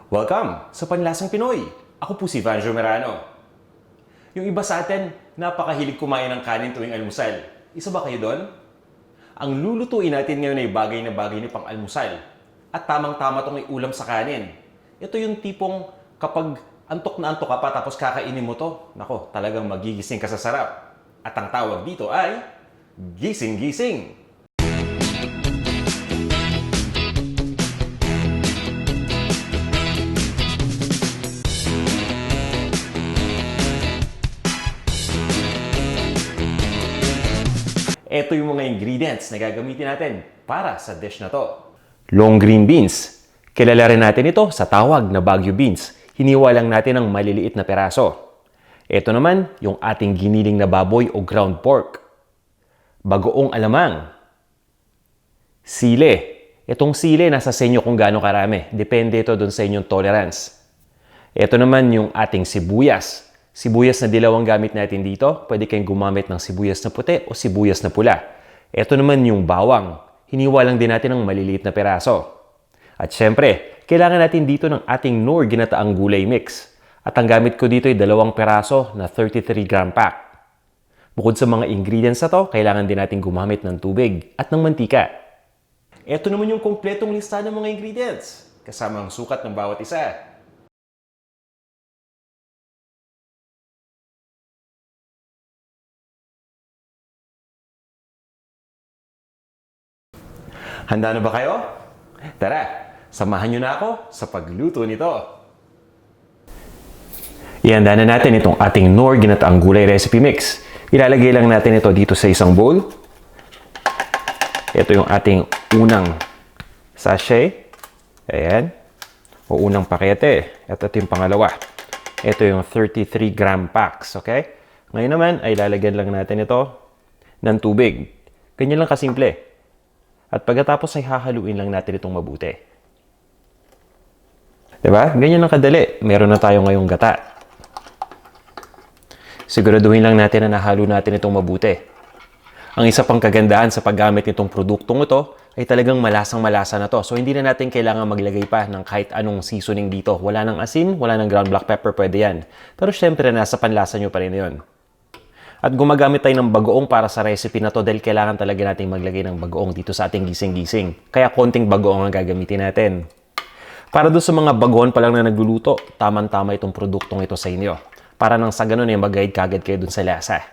Welcome sa Panlasang Pinoy. Ako po si Vanjo Merano. Yung iba sa atin, napakahilig kumain ng kanin tuwing almusal. Isa ba kayo doon? Ang lulutuin natin ngayon ay bagay na bagay ni pang-almusal. At tamang-tama itong iulam sa kanin. Ito yung tipong kapag antok na antok ka pa tapos kakainin mo to, nako, talagang magigising ka sa sarap. At ang tawag dito ay gising-gising. Ito yung mga ingredients na gagamitin natin para sa dish na to. Long green beans. Kilala rin natin ito sa tawag na Baguio beans. Hiniwa lang natin ng maliliit na peraso. Ito naman yung ating giniling na baboy o ground pork. Bagoong alamang. Sile. Itong sile nasa sa inyo kung gaano karami. Depende ito dun sa inyong tolerance. Ito naman yung ating sibuyas. Sibuyas na dilaw ang gamit natin dito. Pwede kayong gumamit ng sibuyas na puti o sibuyas na pula. Ito naman yung bawang. Hiniwa lang din natin ng maliliit na peraso. At syempre, kailangan natin dito ng ating Knorr ginataang gulay mix. At ang gamit ko dito ay 2 peraso na 33-gram pack. Bukod sa mga ingredients na to, kailangan din natin gumamit ng tubig at ng mantika. Ito naman yung kompletong lista ng mga ingredients, kasama ang sukat ng bawat isa. Handa na ba kayo? Tara, samahan nyo na ako sa pagluto nito. Ihanda na natin itong ating Knorr ginataang gulay recipe mix. Ilalagay lang natin ito dito sa isang bowl. Ito yung ating unang sachet. Ayan. O unang pakete. At ito yung pangalawa. Ito yung 33-gram packs. Okay? Ngayon naman ay lalagyan lang natin ito ng tubig. Ganyan lang kasimple. At pagkatapos ay hahaluin lang natin itong mabuti. Diba? Ganyan lang kadali. Meron na tayo ngayong gata. Siguraduhin lang natin na nahalo natin itong mabuti. Ang isa pang kagandahan sa paggamit nitong produktong ito ay talagang malasang-malasa na to. So hindi na natin kailangan maglagay pa ng kahit anong seasoning dito. Wala ng asin, wala ng ground black pepper, pwede yan. Pero syempre nasa panlasa nyo pa rin yun. At gumagamit tayo ng bagoong para sa recipe na to dahil kailangan talaga natin maglagay ng bagoong dito sa ating gising-gising. Kaya konting bagoong ang gagamitin natin. Para doon sa mga bagoon pa lang na nagluluto, tamang-tama itong produktong ito sa inyo. Para nang sa ganun ay mag-guide kagad kayo doon sa lasa.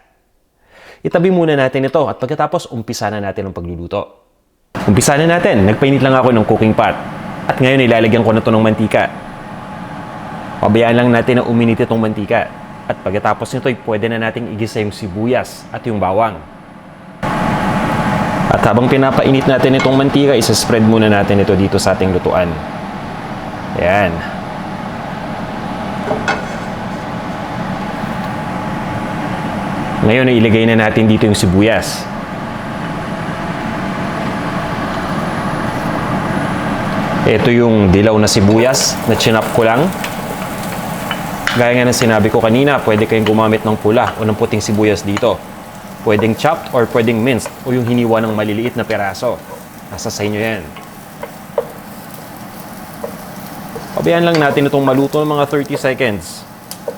Itabi muna natin ito at pagkatapos umpisa na natin ang pagluluto. Umpisa na natin. Nagpainit lang ako ng cooking pot. At ngayon ilalagyan ko na ito ng mantika. Pabayaan lang natin na uminit itong mantika. At pagkatapos nito ay pwede na nating igisa yung sibuyas at yung bawang. At habang pinapainit natin itong mantika, isa-spread muna natin ito dito sa ating lutuan. Ayan. Ngayon ay ilagay na natin dito yung sibuyas. Ito yung dilaw na sibuyas na chinap ko lang. Gaya nga ng sinabi ko kanina, pwede kayong gumamit ng pula o ng puting sibuyas dito. Pwedeng chopped or pwedeng minced o yung hiniwa ng maliliit na peraso. Nasa sa inyo yan. Pabayaan lang natin itong maluto ng mga 30 seconds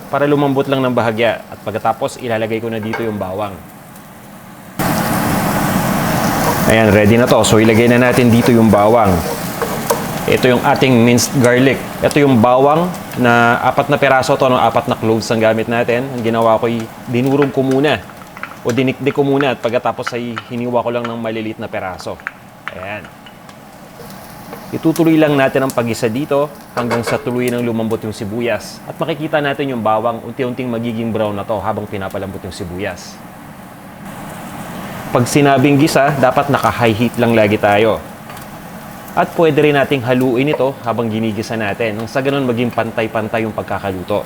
para lumambot lang ng bahagya. At pagkatapos, ilalagay ko na dito yung bawang. Ayan, ready na to. So, ilagay na natin dito yung bawang. Ito yung ating minced garlic. Ito yung bawang na 4 na peraso to, 4 na cloves ang gamit natin. Ang ginawa ko ay dinurog ko muna o dinikdik ko muna at pagkatapos ay hiniwa ko lang ng maliliit na peraso. Ayan. Itutuloy lang natin ang pag-isa dito hanggang sa tuluyan ng lumambot yung sibuyas. At makikita natin yung bawang unti-unting magiging brown na to habang pinapalambot yung sibuyas. Pag sinabing gisa, dapat naka-high heat lang lagi tayo. At pwede rin nating haluin ito habang ginigisa natin. Nang sa ganun maging pantay-pantay yung pagkakaluto.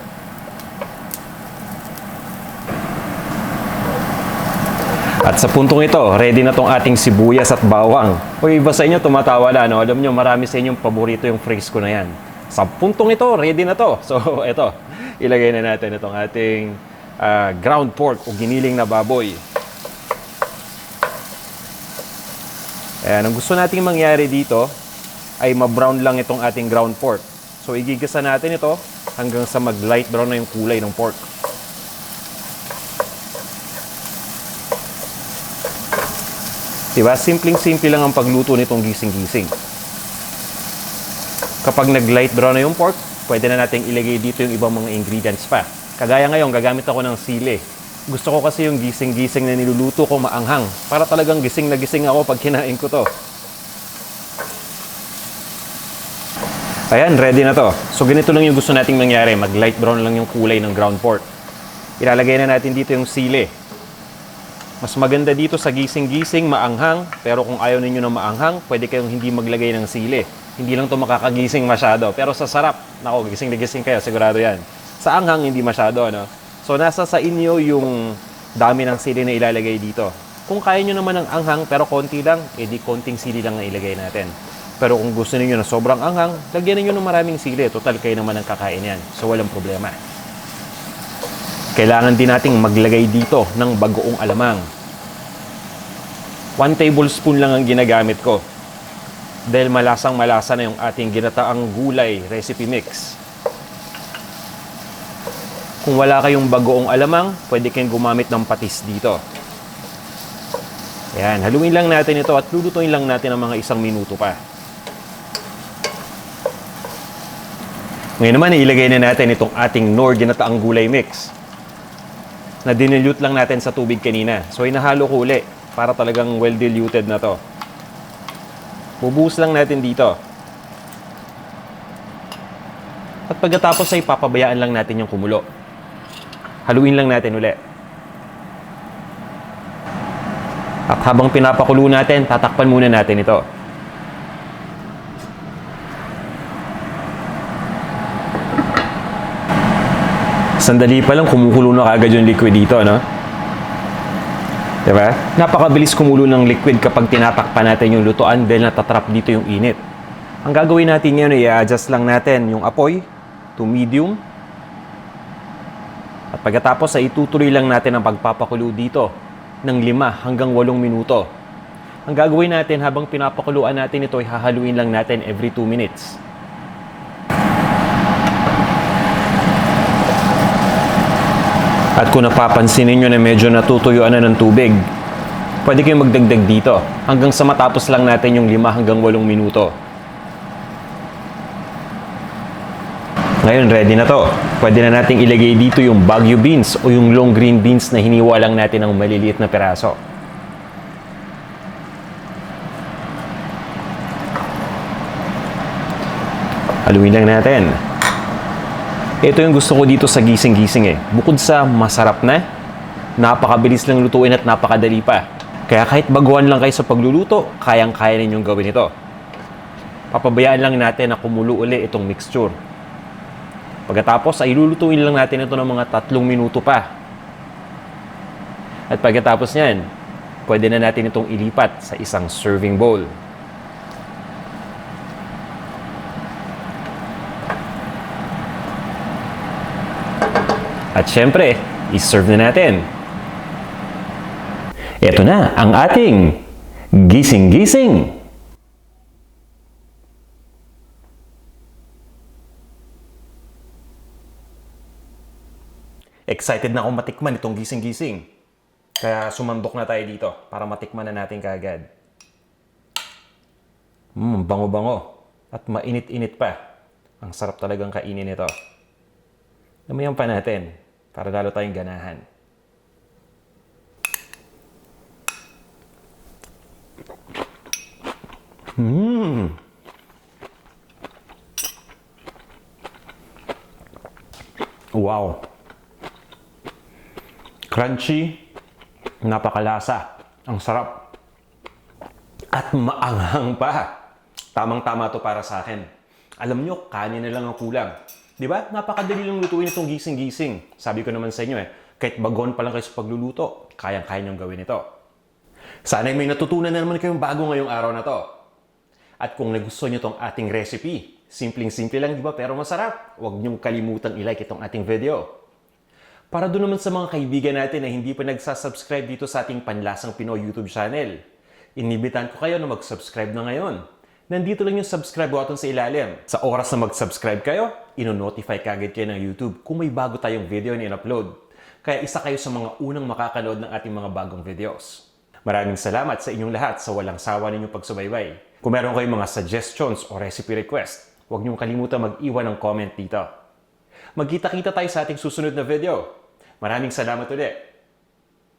At sa puntong ito, ready na tong ating sibuyas at bawang. O iba sa inyo, tumatawa na. No? Alam nyo, marami sa inyong paborito yung phrase ko na yan. Sa puntong ito, ready na to. So, ito. Ilagay na natin itong ating ground pork o giniling na baboy. Ayan, ang gusto nating mangyari dito ay ma-brown lang itong ating ground pork. So, igigisa natin ito hanggang sa mag-light brown na yung kulay ng pork. Diba? Simpleng-simple lang ang pagluto nitong gising-gising. Kapag nag-light brown na yung pork, pwede na natin ilagay dito yung ibang mga ingredients pa. Kagaya ngayon, gagamit ako ng sili. Gusto ko kasi yung gising-gising na niluluto ko maanghang. Para talagang gising na gising ako pag kinain ko to. Ayan, ready na to. So, ganito lang yung gusto nating mangyari. Mag-light brown lang yung kulay ng ground pork. Ilalagay na natin dito yung sili. Mas maganda dito sa gising-gising, maanghang. Pero kung ayaw ninyo na maanghang, pwede kayong hindi maglagay ng sili. Hindi lang to makakagising masyado. Pero sa sarap, nako, gising na gising kayo, sigurado yan. Sa anghang, hindi masyado, no? So, nasa sa inyo yung dami ng sili na ilalagay dito. Kung kaya nyo naman ng anghang, pero konti lang, edi konting sili lang na ilagay natin. Pero kung gusto niyo na sobrang anghang, lagyan niyo ng maraming sili. Total, kayo naman ang kakain yan. So, walang problema. Kailangan din nating maglagay dito ng bagoong alamang. 1 tablespoon lang ang ginagamit ko. Dahil malasang-malasa na yung ating ginataang gulay recipe mix. Kung wala kayong bagoong alamang, pwede kayong gumamit ng patis dito. Ayan, haluin lang natin ito at lulutuin lang natin ng mga 1 minuto pa. Ngayon naman, ilagay na natin itong ating Knorr ginataang gulay mix na dinilute lang natin sa tubig kanina. So, inahalo ko uli para talagang well-diluted na to. Bubuhos lang natin dito. At pagkatapos ay papabayaan lang natin yung kumulo. Haluin lang natin uli. At habang pinapakulo natin, tatakpan muna natin ito. Sandali pa lang, kumukulo na kagad yung liquid dito, no? Diba? Napakabilis kumulo ng liquid kapag tinatakpan natin yung lutuan dahil natatrap dito yung init. Ang gagawin natin ngayon ay i-adjust lang natin yung apoy to medium. At pagkatapos ay itutuloy lang natin ang pagpapakulo dito ng 5 hanggang 8 minuto. Ang gagawin natin habang pinapakuluan natin ito ay hahaluin lang natin every 2 minutes. At kung napapansin niyo na medyo natutuyuan na ng tubig, pwede kayong magdagdag dito hanggang sa matapos lang natin yung 5 hanggang 8 minuto. Ngayon, ready na to. Pwede na nating ilagay dito yung Baguio beans o yung long green beans na hiniwa lang natin ng maliliit na peraso. Haluin lang natin. Ito yung gusto ko dito sa gising-gising eh. Bukod sa masarap na, napakabilis lang lutuin at napakadali pa. Kaya kahit baguhan lang kayo sa pagluluto, kayang-kaya ninyong gawin ito. Papabayaan lang natin na kumulo uli itong mixture. Pagkatapos ay lulutuin lang natin ito ng mga 3 minuto pa. At pagkatapos niyan, pwede na natin itong ilipat sa isang serving bowl. At syempre, i-serve na natin. Ito na ang ating gising-gising. Excited na akong matikman itong gising-gising. Kaya sumandok na tayo dito para matikman na natin kaagad. Bango-bango. At mainit-init pa. Ang sarap talagang kainin ito. Lamayan pa natin para lalo tayong ganahan. Wow! Crunchy, napakalasa, ang sarap, at maanghang pa. Tamang-tama to para sa akin. Alam nyo, kanin na lang ang kulang. Diba? Napakadali lang lutuin itong gising-gising. Sabi ko naman sa inyo kahit bagon pa lang kayo sa pagluluto, kayang-kaya niyong gawin ito. Sana'y may natutunan na naman kayong bago ngayong araw na to. At kung nagustuhan niyo itong ating recipe, simpleng-simple lang, di ba? Pero masarap. Huwag niyong kalimutang i-like itong ating video. Para doon naman sa mga kaibigan natin na hindi pa nagsasubscribe dito sa ating Panlasang Pinoy YouTube channel, inibitan ko kayo na mag-subscribe na ngayon. Nandito lang yung subscribe button sa ilalim. Sa oras na mag-subscribe kayo, ino-notify kagad kayo ng YouTube kung may bago tayong video na in-upload. Kaya isa kayo sa mga unang makakanood ng ating mga bagong videos. Maraming salamat sa inyong lahat sa walang sawa ninyong pagsubaybay. Kung meron kayong mga suggestions o recipe request, huwag niyong kalimutan mag-iwan ng comment dito. Magkita-kita tayo sa ating susunod na video. Maraming salamat ulit.